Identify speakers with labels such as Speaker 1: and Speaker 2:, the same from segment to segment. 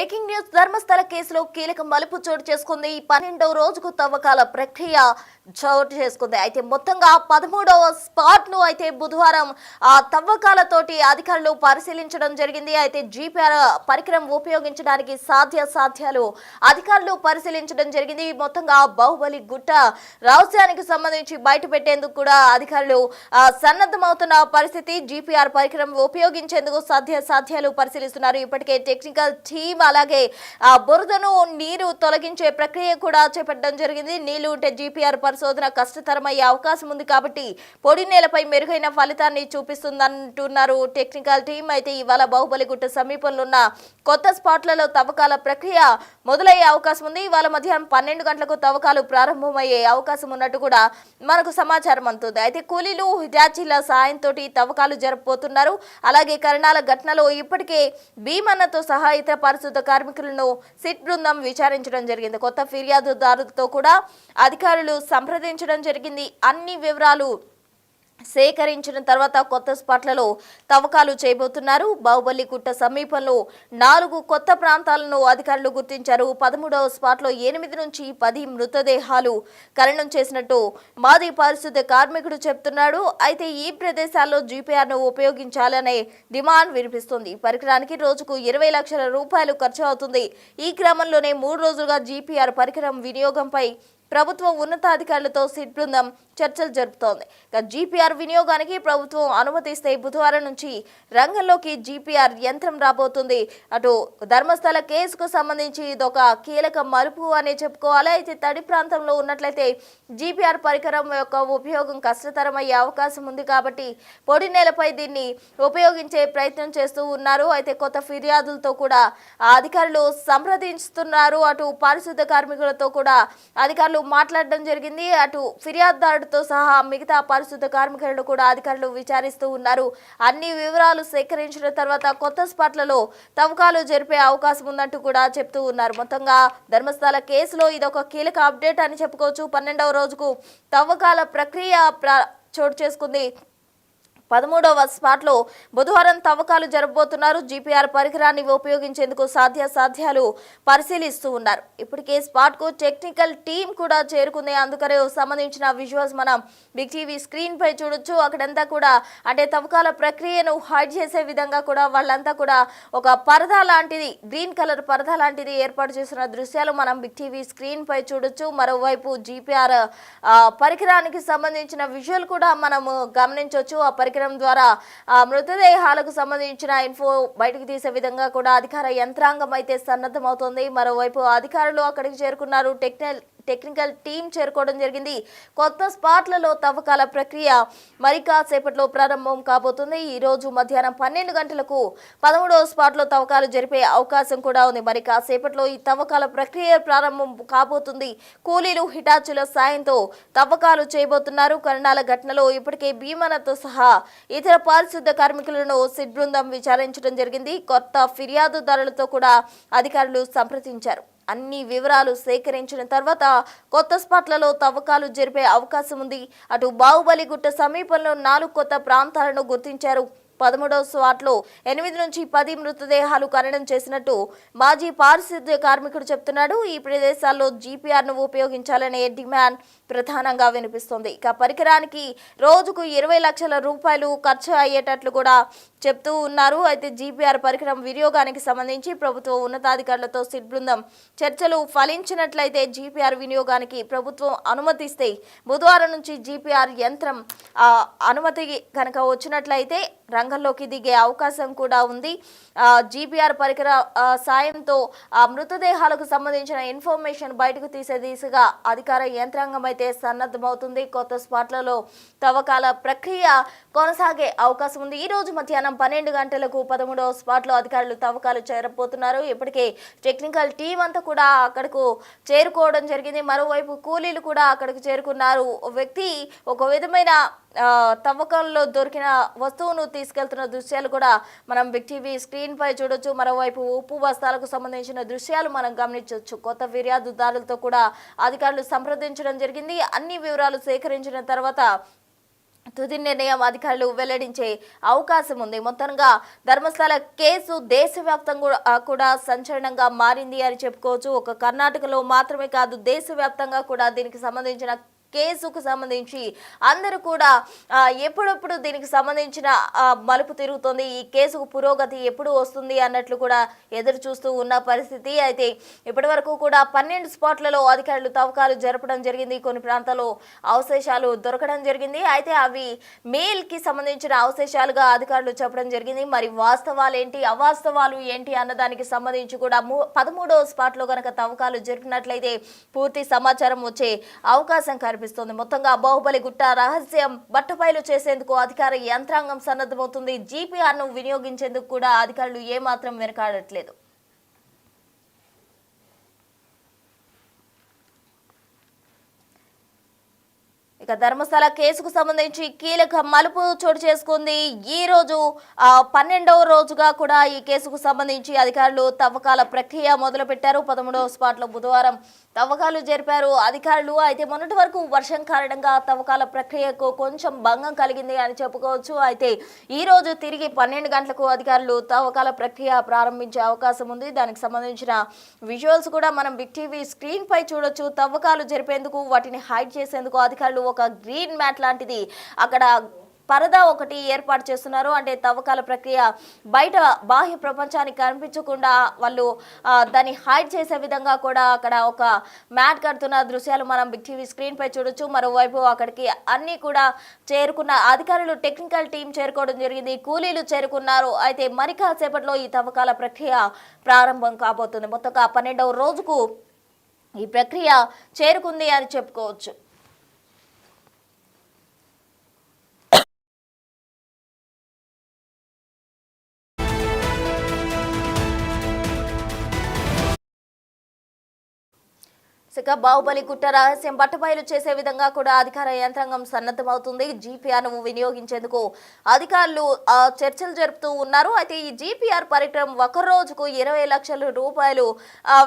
Speaker 1: Breaking news Dharmasthala కేసులో కీలక మలుపు చోటు చేసుకుంది. 12వ రోజుకు తవ్వకాల ప్రక్రియ చోటు చేసుకుంది. అయితే మొత్తంగా 13వ స్పాట్ ను అయితే బుధవారం ఆ తవ్వకాలతోటి అధికారులు పరిశీలించడం జరిగింది. అయితే జీపీఆర్ పరికరం ఉపయోగించడానికి సాధ్యాలు అధికారులు పరిశీలించడం జరిగింది. మొత్తంగా బాహుబలి గుట్ట రహస్యానికి సంబంధించి బయట పెట్టేందుకు కూడా అధికారులు సన్నద్ధమవుతున్న పరిస్థితి. జీపీఆర్ పరికరం ఉపయోగించేందుకు సాధ్యాలు పరిశీలిస్తున్నారు. ఇప్పటికే టెక్నికల్ టీమ్ అలాగే బురదను నీరు తొలగించే ప్రక్రియ కూడా చేపట్టడం జరిగింది. నీళ్లు ఉంటే జీపీఆర్ పరిశోధన కష్టతరమయ్యే అవకాశం ఉంది కాబట్టి పొడి నేలపై మెరుగైన ఫలితాన్ని చూపిస్తుందంటున్నారు టెక్నికల్ టీమ్. అయితే ఇవాళ బాహుబలిగుట్ట సమీపంలో ఉన్న కొత్త స్పాట్లలో తవ్వకాల ప్రక్రియ మొదలయ్యే అవకాశం ఉంది. ఇవాళ మధ్యాహ్నం 12 గంటలకు తవ్వకాలు ప్రారంభమయ్యే అవకాశం ఉన్నట్టు కూడా మనకు సమాచారం అందుతుంది. అయితే కూలీలు హిటాచీల సాయంతో తవ్వకాలు జరపబోతున్నారు. అలాగే కరణాల ఘటనలో ఇప్పటికే భీమన్నతో సహా ఇతర పరిశుద్ధ కార్మికులను సిట్ బృందం విచారించడం జరిగింది. కొత్త ఫిర్యాదుదారులతో కూడా అధికారులు సంప్రదించడం జరిగింది. అన్ని వివరాలు సేకరించిన తర్వాత కొత్త స్పాట్లలో తవ్వకాలు చేయబోతున్నారు. బాహుబలి గుట్ట సమీపంలో 4 కొత్త ప్రాంతాలను అధికారులు గుర్తించారు. 13వ స్పాట్లో 8 నుంచి 10 మృతదేహాలు ఖననం చేసినట్టు మాజీ పారిశుద్ధ్య కార్మికుడు చెప్తున్నాడు. అయితే ఈ ప్రదేశాల్లో జీపీఆర్ను ఉపయోగించాలనే డిమాండ్ వినిపిస్తుంది. పరికరానికి రోజుకు 20 లక్షల రూపాయలు ఖర్చు అవుతుంది. ఈ క్రమంలోనే 3 రోజులుగా జీపీఆర్ పరికరం వినియోగంపై ప్రభుత్వం ఉన్నతాధికారులతో సిట్ బృందం చర్చలు జరుపుతోంది. జీపీఆర్ వినియోగానికి ప్రభుత్వం అనుమతిస్తే బుధవారం నుంచి రంగంలోకి జీపీఆర్ యంత్రం రాబోతుంది. అటు ధర్మస్థల కేసుకు సంబంధించి ఇదొక కీలక మలుపు అనే చెప్పుకోవాలి. అయితే తడి ప్రాంతంలో ఉన్నట్లయితే జీపీఆర్ పరికరం యొక్క ఉపయోగం కష్టతరమయ్యే అవకాశం ఉంది కాబట్టి పొడి నేలపై దీన్ని ఉపయోగించే ప్రయత్నం చేస్తూ ఉన్నారు. అయితే కొత్త ఫిర్యాదులతో కూడా అధికారులు సంప్రదిస్తున్నారు. అటు పారిశుద్ధ కార్మికులతో కూడా అధికారులు మాట్లాడడం జరిగింది. అటు ఫిర్యాదుదారుడితో సహా మిగతా పారిశుద్ధ కార్మికులను కూడా అధికారులు విచారిస్తూ ఉన్నారు. అన్ని వివరాలు సేకరించిన తర్వాత కొత్త స్పాట్లలో తవ్వకాలు జరిపే అవకాశం ఉందంటూ కూడా చెప్తూ ఉన్నారు. మొత్తంగా ధర్మస్థల కేసులో ఇదొక కీలక అప్డేట్ అని చెప్పుకోవచ్చు. 12వ రోజుకు తవ్వకాల ప్రక్రియ చోటు చేసుకుంది. 13వ స్పాట్లో బుధవారం తవ్వకాలు జరపబోతున్నారు. జీపీఆర్ పరికరాన్ని ఉపయోగించేందుకు సాధ్యాలు పరిశీలిస్తూ ఉన్నారు. ఇప్పటికే స్పాట్కు టెక్నికల్ టీం కూడా చేరుకుంది. అందుకనే సంబంధించిన విజువల్స్ మనం బిగ్ టీవీ స్క్రీన్ పై చూడొచ్చు. అక్కడంతా కూడా అంటే తవ్వకాల ప్రక్రియను హైడ్ చేసే విధంగా కూడా వాళ్ళంతా కూడా ఒక పరదా లాంటిది, గ్రీన్ కలర్ పరదా లాంటిది ఏర్పాటు చేసిన దృశ్యాలు మనం బిగ్ టీవీ స్క్రీన్ పై చూడొచ్చు. మరోవైపు జీపీఆర్ పరికరానికి సంబంధించిన విజువల్ కూడా మనము గమనించవచ్చు. ఆ పరికరం ద్వారా మృతదేహాలకు సంబంధించిన ఇన్ఫో బయటకు తీసే విధంగా కూడా అధికార యంత్రాంగం అయితే సన్నద్ధమవుతోంది. మరోవైపు అధికారులు అక్కడికి చేరుకున్నారు. టెక్నికల్ టీం చేరుకోవడం జరిగింది. కొత్త స్పాట్లలో తవ్వకాల ప్రక్రియ మరి కాసేపట్లో ప్రారంభం కాబోతుంది. ఈ రోజు మధ్యాహ్నం 12 గంటలకు 13వ స్పాట్లో తవ్వకాలు జరిపే అవకాశం కూడా ఉంది. మరి కాసేపట్లో ఈ తవ్వకాల ప్రక్రియ ప్రారంభం కాబోతుంది. కూలీలు హిటాచుల సాయంతో తవ్వకాలు చేయబోతున్నారు. కరణాల ఘటనలో ఇప్పటికే భీమన్నతో సహా ఇతర పారిశుద్ధ కార్మికులను సిట్ బృందం విచారించడం జరిగింది. కొత్త ఫిర్యాదుదారులతో కూడా అధికారులు సంప్రదించారు. అన్ని వివరాలు సేకరించిన తర్వాత కొత్త స్పాట్లలో తవ్వకాలు జరిపే అవకాశం ఉంది. అటు బాహుబలి గుట్ట సమీపంలో 4 కొత్త ప్రాంతాలను గుర్తించారు. 13వ స్పాట్లో 8 నుంచి 10 మృతదేహాలు ఖననం చేసినట్టు మాజీ పారిశుద్ధ్య కార్మికుడు చెప్తున్నాడు. ఈ ప్రదేశాల్లో జీపీఆర్ను ఉపయోగించాలనే డిమాండ్ ప్రధానంగా వినిపిస్తోంది. ఇక పరికరానికి రోజుకు 20 లక్షల రూపాయలు ఖర్చు అయ్యేటట్లు కూడా చెప్తూ ఉన్నారు. అయితే జీపీఆర్ పరికరం వినియోగానికి సంబంధించి ప్రభుత్వం ఉన్నతాధికారులతో సిట్ బృందం చర్చలు ఫలించినట్లయితే జీపీఆర్ వినియోగానికి ప్రభుత్వం అనుమతిస్తే బుధవారం నుంచి జీపీఆర్ యంత్రం అనుమతి కనుక వచ్చినట్లయితే రంగంలోకి దిగే అవకాశం కూడా ఉంది. జీపీఆర్ పరికర సాయంతో మృతదేహాలకు సంబంధించిన ఇన్ఫర్మేషన్ బయటకు తీసే దిశగా అధికార యంత్రాంగం అయితే సన్నద్ధమవుతుంది. కొత్త స్పాట్లలో తవ్వకాల ప్రక్రియ కొనసాగే అవకాశం ఉంది. ఈ రోజు మధ్యాహ్నం 12 గంటలకు 13వ స్పాట్లో అధికారులు తవ్వకాలు చేరబోతున్నారు. ఇప్పటికే టెక్నికల్ టీం అంతా కూడా అక్కడకు చేరుకోవడం జరిగింది. మరోవైపు కూలీలు కూడా అక్కడికి చేరుకున్నారు. వ్యక్తి ఒక విధమైన తవ్వకాల్లో దొరికిన వస్తువును తీసుకెళ్తున్న దృశ్యాలు కూడా మనం బిగ్ టీవీ స్క్రీన్ పై చూడొచ్చు. మరోవైపు ఉప్పు బస్తాలకు సంబంధించిన దృశ్యాలు మనం గమనించవచ్చు. కొత్త ఫిర్యాదుదారులతో కూడా అధికారులు సంప్రదించడం జరిగింది. అన్ని వివరాలు సేకరించిన తర్వాత తుది నిర్ణయం అధికారులు వెల్లడించే అవకాశం ఉంది. మొత్తంగా ధర్మస్థల కేసు దేశవ్యాప్తంగా కూడా సంచలనంగా మారింది అని చెప్పుకోవచ్చు. ఒక కర్ణాటకలో మాత్రమే కాదు, దేశవ్యాప్తంగా కూడా దీనికి సంబంధించిన కేసుకు సంబంధించి అందరూ కూడా ఎప్పుడప్పుడు దీనికి సంబంధించిన మలుపు తిరుగుతుంది, ఈ కేసుకు పురోగతి ఎప్పుడు వస్తుంది అన్నట్లు కూడా ఎదురు చూస్తూ ఉన్న పరిస్థితి. అయితే ఇప్పటి వరకు కూడా 12 స్పాట్లలో అధికారులు తవ్వకాలు జరపడం జరిగింది. కొన్ని ప్రాంతాల్లో అవశేషాలు దొరకడం జరిగింది. అయితే అవి మేల్కి సంబంధించిన అవశేషాలుగా అధికారులు చెప్పడం జరిగింది. మరి వాస్తవాలు ఏంటి, అవాస్తవాలు ఏంటి అన్నదానికి సంబంధించి కూడా 13వ స్పాట్లో కనుక తవ్వకాలు జరిపినట్లయితే పూర్తి సమాచారం వచ్చే అవకాశం కనిపిస్తుంది. మొత్తంగా బాహుబలి గుట్ట రహస్యం బట్టబయలు చేసేందుకు అధికార యంత్రాంగం సన్నద్ధమవుతుంది. జీపీఆర్ ను వినియోగించేందుకు కూడా అధికారులు ఏమాత్రం వెనకాడట్లేదు. ఇక ధర్మస్థల కేసుకు సంబంధించి కీలక మలుపు చోటు చేసుకుంది. ఈ రోజు 12వ రోజుగా కూడా ఈ కేసుకు సంబంధించి అధికారులు తవ్వకాల ప్రక్రియ మొదలుపెట్టారు. 13వ స్పాట్లో బుధవారం తవ్వకాలు జరిపారు అధికారులు. అయితే మొన్నటి వరకు వర్షం కారణంగా తవ్వకాల ప్రక్రియకు కొంచెం భంగం కలిగింది అని చెప్పుకోవచ్చు. అయితే ఈ రోజు తిరిగి 12 గంటలకు అధికారులు తవ్వకాల ప్రక్రియ ప్రారంభించే అవకాశం ఉంది. దానికి సంబంధించిన విజువల్స్ కూడా మనం బిగ్ టీవీ స్క్రీన్ పై చూడొచ్చు. తవ్వకాలు జరిపేందుకు, వాటిని హైడ్ చేసేందుకు అధికారులు ఒక గ్రీన్ మ్యాట్ లాంటిది అక్కడ పరదా ఒకటి ఏర్పాటు చేస్తున్నారు. అంటే తవ్వకాల ప్రక్రియ బయట బాహ్య ప్రపంచానికి కనిపించకుండా వాళ్ళు దాన్ని హైడ్ చేసే విధంగా కూడా అక్కడ ఒక మ్యాట్ కడుతున్న దృశ్యాలు మనం బిగ్ టీవీ స్క్రీన్ పై చూడొచ్చు. మరోవైపు అక్కడికి అన్ని కూడా చేరుకున్న అధికారులు, టెక్నికల్ టీం చేరుకోవడం జరిగింది, కూలీలు చేరుకున్నారు. అయితే మరి కాసేపట్లో ఈ తవ్వకాల ప్రక్రియ ప్రారంభం కాబోతుంది. మొత్తంగా 12వ రోజుకు ఈ ప్రక్రియ చేరుకుంది అని చెప్పుకోవచ్చు. బాహుబలి గుట్ట రహస్యం బట్టబయలు చేసే విధంగా కూడా అధికార యంత్రాంగం సన్నద్ధమవుతుంది. జీపీఆర్ను వినియోగించేందుకు అధికారులు చర్చలు జరుపుతూ ఉన్నారు. అయితే ఈ జీపీఆర్ పరికరం ఒక రోజుకు 20 లక్షల రూపాయలు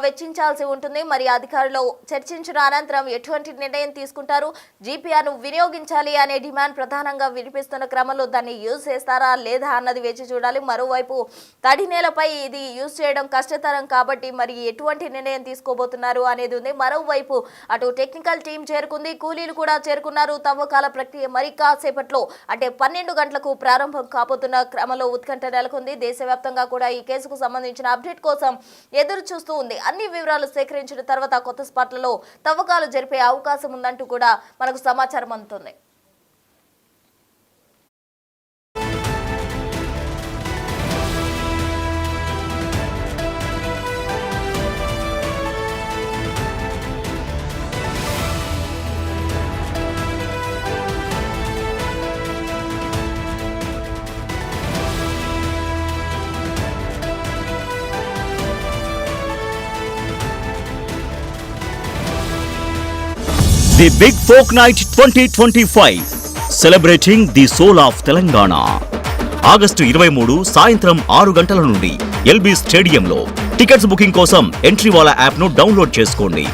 Speaker 1: వెచ్చించాల్సి ఉంటుంది. మరి అధికారులు చర్చించిన అనంతరం ఎటువంటి నిర్ణయం తీసుకుంటారు, జీపీఆర్ను వినియోగించాలి అనే డిమాండ్ ప్రధానంగా వినిపిస్తున్న క్రమంలో దాన్ని యూజ్ చేస్తారా లేదా అన్నది వేచి చూడాలి. మరోవైపు తడి నేలపై ఇది యూజ్ చేయడం కష్టతరం కాబట్టి మరి ఎటువంటి నిర్ణయం తీసుకోబోతున్నారు అనేది ఉంది. మరోవైపు అటు టెక్నికల్ టీం చేరుకుంది, కూలీలు కూడా చేరుకున్నారు. తవ్వకాల ప్రక్రియ మరి కాసేపట్లో అంటే 12 గంటలకు ప్రారంభం కాబోతున్న క్రమంలో ఉత్కంఠ నెలకొంది. దేశవ్యాప్తంగా కూడా ఈ కేసుకు సంబంధించిన అప్డేట్ కోసం ఎదురు చూస్తూ ఉంది. అన్ని వివరాలు సేకరించిన తర్వాత కొత్త స్పాట్లలో తవ్వకాలు జరిపే అవకాశం ఉందంటూ కూడా మనకు సమాచారం అందుతుంది.
Speaker 2: The Big Folk Night 2025 celebrating the soul of Telangana. August 23 సాయంత్రం 6 గంటల నుండి ఎల్బీ స్టేడియంలో. టికెట్స్ బుకింగ్ కోసం ఎంట్రీ వాలా యాప్ను డౌన్లోడ్ చేసుకోండి.